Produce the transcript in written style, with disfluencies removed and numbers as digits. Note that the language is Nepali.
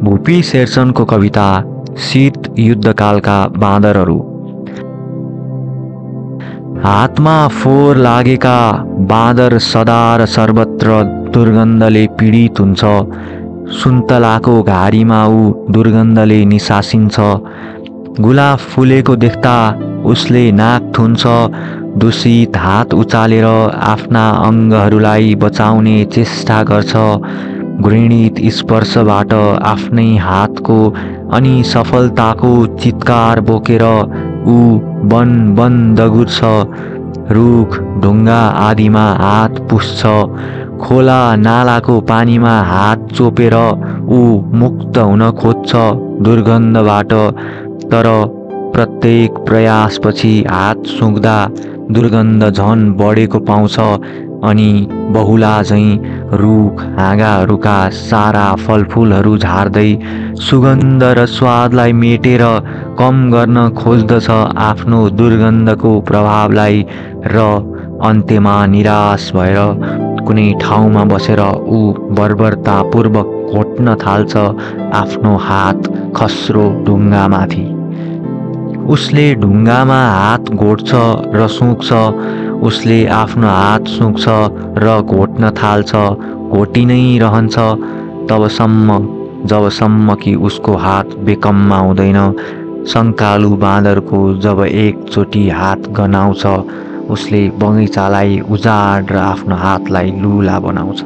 भुपी शेरचनको कविता शीत युद्धकालका बाँदरहरू। हातमा फोहोर लागेका बाँदर सदा र सर्वत्र दुर्गन्धले पीडित हुन्छ। सुन्तलाको घारीमा ऊ दुर्गन्धले निसासिन्छ। गुलाब फुलेको देख्दा उसले नाक थुन्छ। दूषित हात उचालेर आफ्ना अङ्गहरूलाई बचाउने चेष्टा गर्छ। घृणित स्पर्शबाट आफ्नै हातको अनि सफलताको चित्कार बोकेर ऊ वन वन दगुर्छ। रुख ढुङ्गा आदिमा हात पुस्छ। खोला नालाको पानीमा हात चोपेर ऊ मुक्त हुन खोज्छ दुर्गन्धबाट। तर प्रत्येक प्रयासपछि हात सुक्दा दुर्गन्ध झन बढेको पाउँछ अनि बहुला झैँ रुख हाँगाहरूका सारा फलफुलहरू झार्दै सुगन्ध र स्वादलाई मेटेर कम गर्न खोज्दछ आफ्नो दुर्गन्धको प्रभावलाई र अन्त्यमा निराश भएर कुनै ठाउँमा बसेर ऊ बर्बरतापूर्वक घोट्न थाल्छ आफ्नो हात खस्रो ढुङ्गामाथि। उसले ढुङ्गामा हात घोट्छ र सुक्छ। उसले आफ्नो हात सुक्छ र घोट्न थाल्छ, घोटी नै रहन्छ जबसम्म कि उसको हात बेकममा हुँदैन। सङ्कालु बाँदरको जब एकचोटि हात गनाउँछ उसले बगैँचालाई उजाड र आफ्नो हातलाई लुला बनाउँछ।